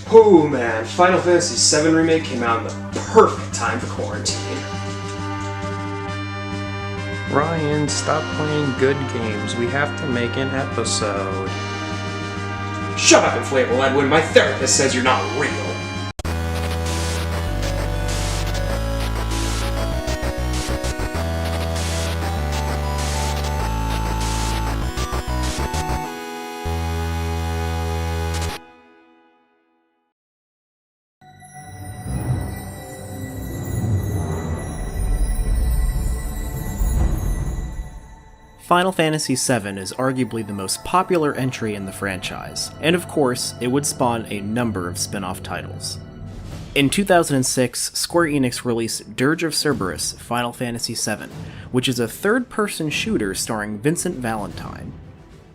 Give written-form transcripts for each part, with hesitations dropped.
Oh man, Final Fantasy VII Remake came out in the perfect time for quarantine. Ryan, stop playing good games. We have to make an episode. Shut up, Inflatable Edwin. My therapist says you're not real. Final Fantasy VII is arguably the most popular entry in the franchise, and of course, it would spawn a number of spin-off titles. In 2006, Square Enix released Dirge of Cerberus Final Fantasy VII, which is a third-person shooter starring Vincent Valentine.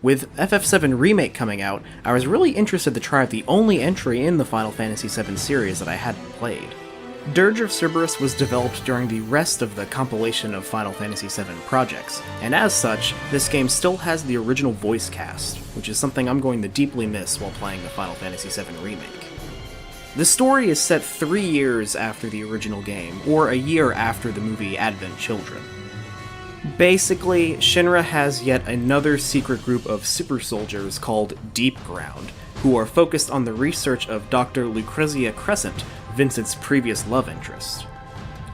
With FF7 Remake coming out, I was really interested to try out the only entry in the Final Fantasy VII series that I hadn't played. Dirge of Cerberus was developed during the rest of the compilation of Final Fantasy VII projects, and as such, this game still has the original voice cast, which is something I'm going to deeply miss while playing the Final Fantasy VII Remake. The story is set 3 years after the original game, or a year after the movie Advent Children. Basically, Shinra has yet another secret group of super soldiers called Deep Ground, who are focused on the research of Dr. Lucrezia Crescent, Vincent's previous love interest.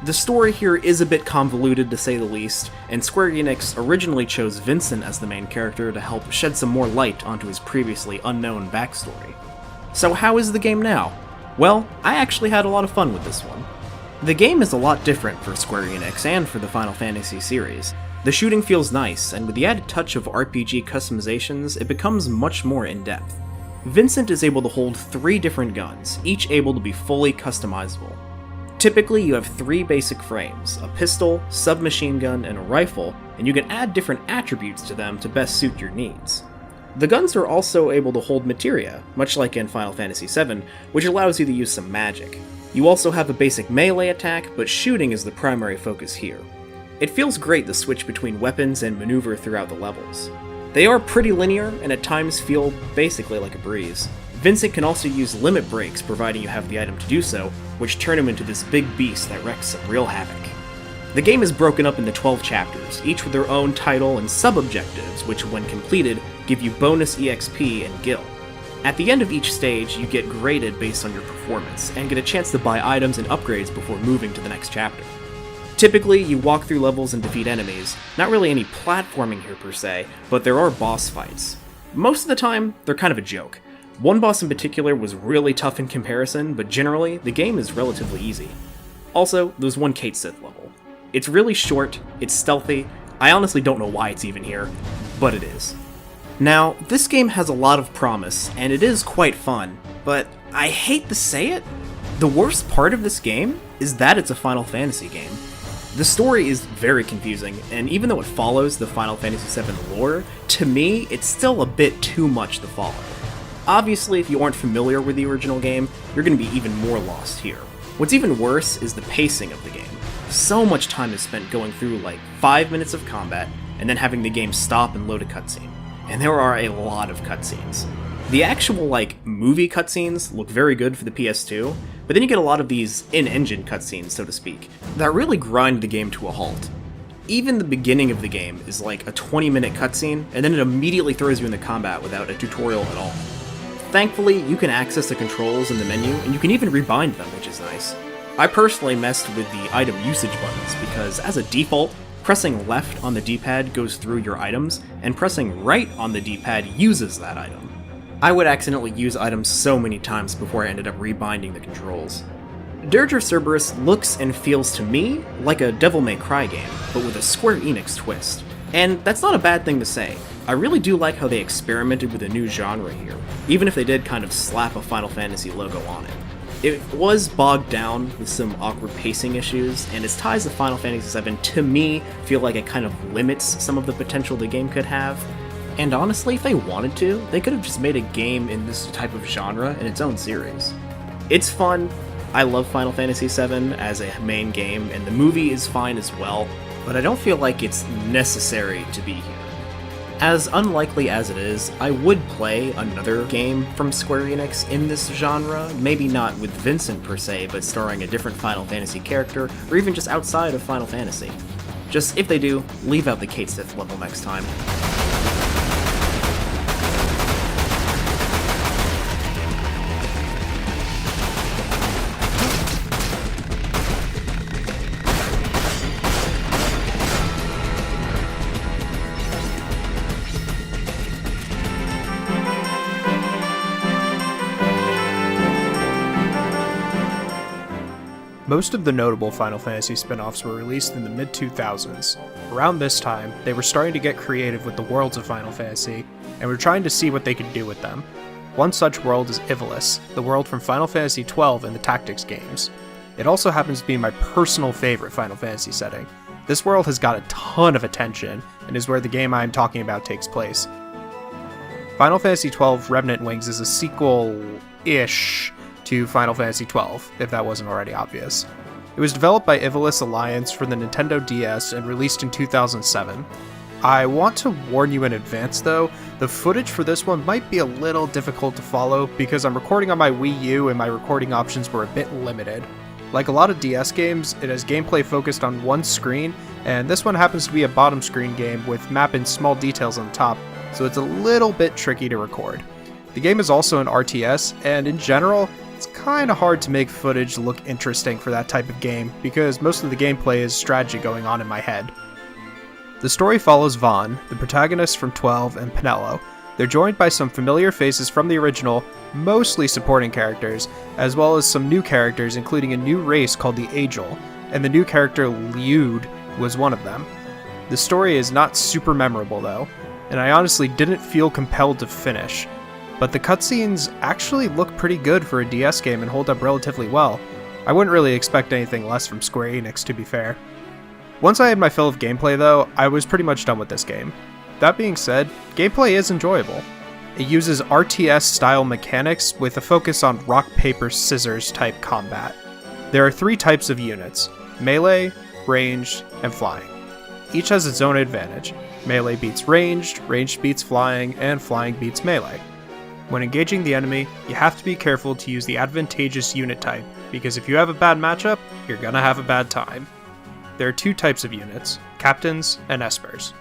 The story here is a bit convoluted to say the least, and Square Enix originally chose Vincent as the main character to help shed some more light onto his previously unknown backstory. So how is the game now? Well, I actually had a lot of fun with this one. The game is a lot different for Square Enix and for the Final Fantasy series. The shooting feels nice, and with the added touch of RPG customizations, it becomes much more in-depth. Vincent is able to hold 3 different guns, each able to be fully customizable. Typically, you have 3 basic frames, a pistol, submachine gun, and a rifle, and you can add different attributes to them to best suit your needs. The guns are also able to hold materia, much like in Final Fantasy VII, which allows you to use some magic. You also have a basic melee attack, but shooting is the primary focus here. It feels great to switch between weapons and maneuver throughout the levels. They are pretty linear, and at times feel basically like a breeze. Vincent can also use limit breaks providing you have the item to do so, which turn him into this big beast that wreaks some real havoc. The game is broken up into 12 chapters, each with their own title and sub-objectives, which when completed, give you bonus EXP and gil. At the end of each stage, you get graded based on your performance, and get a chance to buy items and upgrades before moving to the next chapter. Typically, you walk through levels and defeat enemies, not really any platforming here per se, but there are boss fights. Most of the time, they're kind of a joke. One boss in particular was really tough in comparison, but generally, the game is relatively easy. Also, there's one Cait Sith level. It's really short, it's stealthy, I honestly don't know why it's even here, but it is. Now, this game has a lot of promise, and it is quite fun, but I hate to say it, the worst part of this game is that it's a Final Fantasy game. The story is very confusing, and even though it follows the Final Fantasy VII lore, to me, it's still a bit too much to follow. Obviously, if you aren't familiar with the original game, you're going to be even more lost here. What's even worse is the pacing of the game. So much time is spent going through like 5 minutes of combat, and then having the game stop and load a cutscene. And there are a lot of cutscenes. The actual, movie cutscenes look very good for the PS2, but then you get a lot of these in-engine cutscenes, so to speak, that really grind the game to a halt. Even the beginning of the game is like a 20-minute cutscene, and then it immediately throws you into combat without a tutorial at all. Thankfully, you can access the controls in the menu, and you can even rebind them, which is nice. I personally messed with the item usage buttons, because as a default, pressing left on the D-pad goes through your items, and pressing right on the D-pad uses that item. I would accidentally use items so many times before I ended up rebinding the controls. Dirge of Cerberus looks and feels to me like a Devil May Cry game, but with a Square Enix twist. And that's not a bad thing to say. I really do like how they experimented with a new genre here, even if they did kind of slap a Final Fantasy logo on it. It was bogged down with some awkward pacing issues, and its ties to Final Fantasy VII, to me, feel like it kind of limits some of the potential the game could have. And honestly, if they wanted to, they could have just made a game in this type of genre in its own series. It's fun, I love Final Fantasy VII as a main game, and the movie is fine as well, but I don't feel like it's necessary to be here. As unlikely as it is, I would play another game from Square Enix in this genre, maybe not with Vincent per se, but starring a different Final Fantasy character, or even just outside of Final Fantasy. Just, if they do, leave out the Kate Sith level next time. Most of the notable Final Fantasy spin-offs were released in the mid-2000s. Around this time, they were starting to get creative with the worlds of Final Fantasy, and were trying to see what they could do with them. One such world is Ivalice, the world from Final Fantasy XII and the Tactics games. It also happens to be my personal favorite Final Fantasy setting. This world has got a ton of attention, and is where the game I am talking about takes place. Final Fantasy XII Revenant Wings is a sequel-ish to Final Fantasy XII, if that wasn't already obvious. It was developed by Ivalice Alliance for the Nintendo DS and released in 2007. I want to warn you in advance though, the footage for this one might be a little difficult to follow because I'm recording on my Wii U and my recording options were a bit limited. Like a lot of DS games, it has gameplay focused on one screen, and this one happens to be a bottom screen game with map and small details on the top, so it's a little bit tricky to record. The game is also an RTS, and in general, it's kinda hard to make footage look interesting for that type of game, because most of the gameplay is strategy going on in my head. The story follows Vaughn, the protagonist from 12, and Penelo. They're joined by some familiar faces from the original, mostly supporting characters, as well as some new characters including a new race called the Agel, and the new character Liud was one of them. The story is not super memorable though, and I honestly didn't feel compelled to finish. But the cutscenes actually look pretty good for a DS game and hold up relatively well. I wouldn't really expect anything less from Square Enix, to be fair. Once I had my fill of gameplay though, I was pretty much done with this game. That being said, gameplay is enjoyable. It uses RTS-style mechanics with a focus on rock-paper-scissors type combat. There are 3 types of units: melee, ranged, and flying. Each has its own advantage. Melee beats ranged beats flying, and flying beats melee. When engaging the enemy, you have to be careful to use the advantageous unit type, because if you have a bad matchup, you're gonna have a bad time. There are 2 types of units, captains and espers.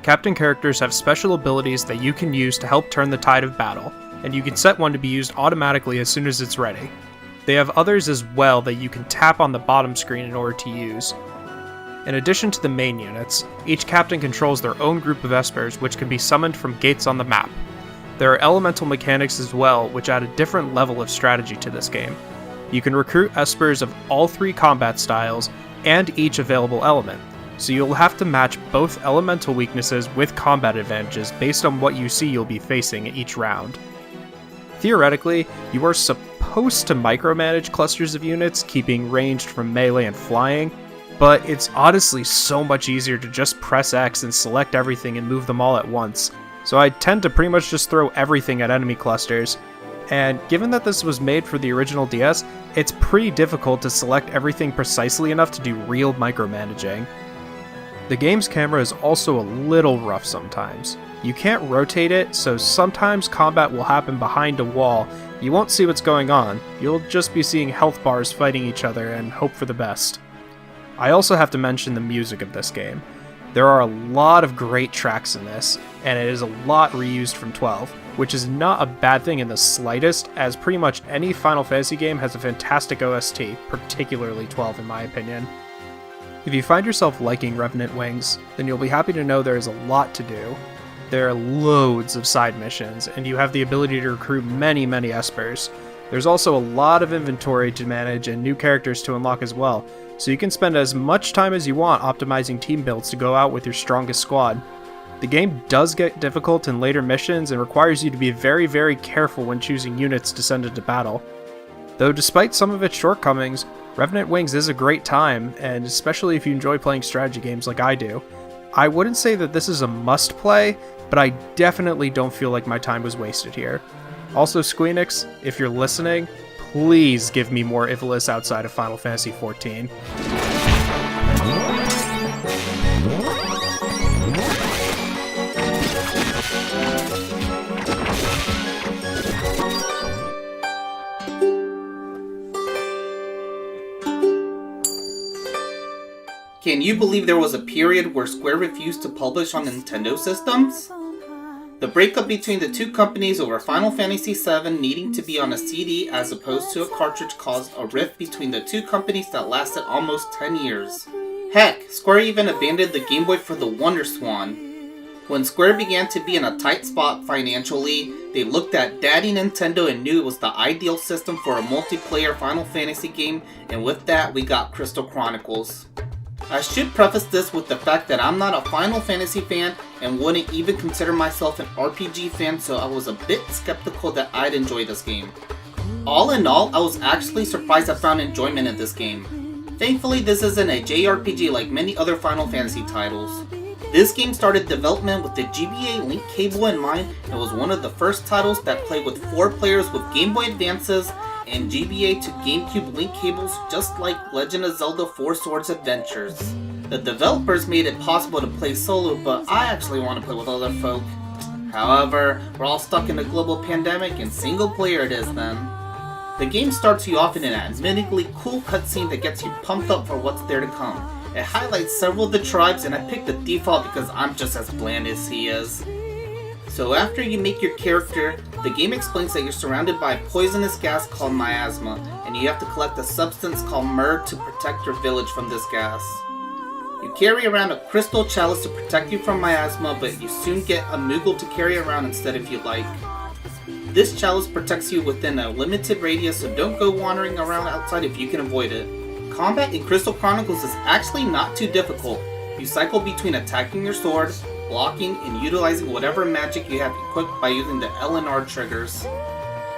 Captain characters have special abilities that you can use to help turn the tide of battle, and you can set one to be used automatically as soon as it's ready. They have others as well that you can tap on the bottom screen in order to use. In addition to the main units, each captain controls their own group of espers which can be summoned from gates on the map. There are elemental mechanics as well, which add a different level of strategy to this game. You can recruit espers of all 3 combat styles, and each available element, so you'll have to match both elemental weaknesses with combat advantages based on what you see you'll be facing each round. Theoretically, you are supposed to micromanage clusters of units, keeping ranged from melee and flying, but it's honestly so much easier to just press X and select everything and move them all at once. So I tend to pretty much just throw everything at enemy clusters, and given that this was made for the original DS, it's pretty difficult to select everything precisely enough to do real micromanaging. The game's camera is also a little rough sometimes. You can't rotate it, so sometimes combat will happen behind a wall. You won't see what's going on, you'll just be seeing health bars fighting each other and hope for the best. I also have to mention the music of this game. There are a lot of great tracks in this, and it is a lot reused from 12, which is not a bad thing in the slightest, as pretty much any Final Fantasy game has a fantastic OST, particularly 12 in my opinion. If you find yourself liking Revenant Wings, then you'll be happy to know there is a lot to do. There are loads of side missions, and you have the ability to recruit many espers. There's also a lot of inventory to manage and new characters to unlock as well, so you can spend as much time as you want optimizing team builds to go out with your strongest squad. The game does get difficult in later missions and requires you to be very careful when choosing units to send into battle. Though despite some of its shortcomings, Revenant Wings is a great time, and especially if you enjoy playing strategy games like I do. I wouldn't say that this is a must-play, but I definitely don't feel like my time was wasted here. Also, Squeenix, if you're listening, please give me more Ivalice outside of Final Fantasy XIV. Can you believe there was a period where Square refused to publish on Nintendo systems? The breakup between the two companies over Final Fantasy VII needing to be on a CD as opposed to a cartridge caused a rift between the two companies that lasted almost 10 years. Heck, Square even abandoned the Game Boy for the Wonder Swan. When Square began to be in a tight spot financially, they looked at Daddy Nintendo and knew it was the ideal system for a multiplayer Final Fantasy game, and with that we got Crystal Chronicles. I should preface this with the fact that I'm not a Final Fantasy fan and wouldn't even consider myself an RPG fan, so I was a bit skeptical that I'd enjoy this game. All in all, I was actually surprised I found enjoyment in this game. Thankfully, this isn't a JRPG like many other Final Fantasy titles. This game started development with the GBA Link cable in mind and was one of the first titles that played with 4 players with Game Boy Advances and GBA to GameCube link cables, just like Legend of Zelda 4 Swords Adventures. The developers made it possible to play solo, but I actually want to play with other folk. However, we're all stuck in a global pandemic and single player it is then. The game starts you off in an admittedly cool cutscene that gets you pumped up for what's there to come. It highlights several of the tribes, and I picked the default because I'm just as bland as he is. So after you make your character, the game explains that you're surrounded by a poisonous gas called miasma, and you have to collect a substance called myrrh to protect your village from this gas. You carry around a crystal chalice to protect you from miasma, but you soon get a Moogle to carry around instead if you like. This chalice protects you within a limited radius, so don't go wandering around outside if you can avoid it. Combat in Crystal Chronicles is actually not too difficult. You cycle between attacking your sword, blocking, and utilizing whatever magic you have equipped by using the L and R triggers.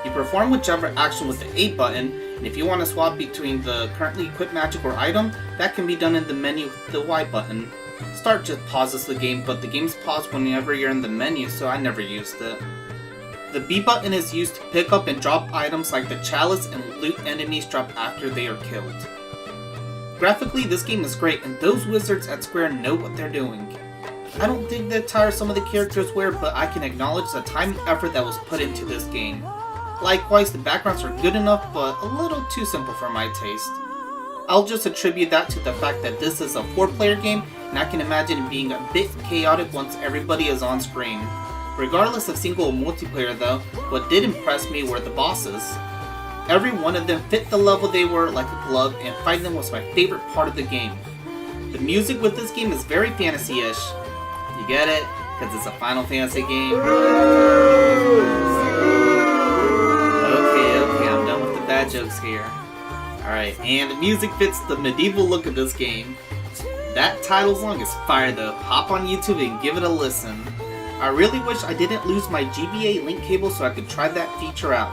You perform whichever action with the A button, and if you want to swap between the currently equipped magic or item, that can be done in the menu with the Y button. Start just pauses the game, but the game's paused whenever you're in the menu, so I never used it. The B button is used to pick up and drop items like the chalice and loot enemies drop after they are killed. Graphically, this game is great, and those wizards at Square know what they're doing. I don't think the attire some of the characters wear, but I can acknowledge the time and effort that was put into this game. Likewise, the backgrounds are good enough, but a little too simple for my taste. I'll just attribute that to the fact that this is a 4-player game, and I can imagine it being a bit chaotic once everybody is on screen. Regardless of single or multiplayer though, what did impress me were the bosses. Every one of them fit the level they were like a glove, and fighting them was my favorite part of the game. The music with this game is very fantasy-ish. You get it? Because it's a Final Fantasy game. Okay, I'm done with the bad jokes here. Alright, and the music fits the medieval look of this game. That title song is fire though. Hop on YouTube and give it a listen. I really wish I didn't lose my GBA link cable so I could try that feature out.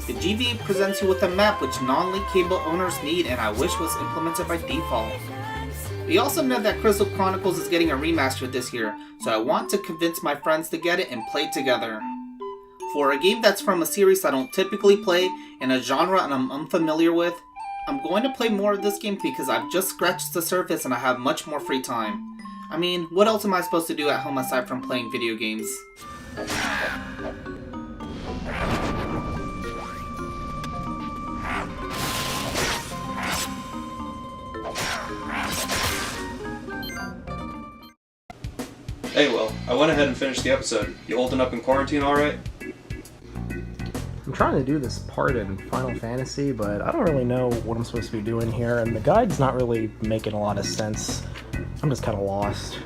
The GBA presents you with a map which non-link cable owners need, and I wish was implemented by default. We also know that Crystal Chronicles is getting a remaster this year, so I want to convince my friends to get it and play together. For a game that's from a series I don't typically play, and a genre I'm unfamiliar with, I'm going to play more of this game because I've just scratched the surface and I have much more free time. I mean, what else am I supposed to do at home aside from playing video games? Hey, well, I went ahead and finished the episode. You holding up in quarantine alright? I'm trying to do this part in Final Fantasy, but I don't really know what I'm supposed to be doing here, and the guide's not really making a lot of sense. I'm just kind of lost.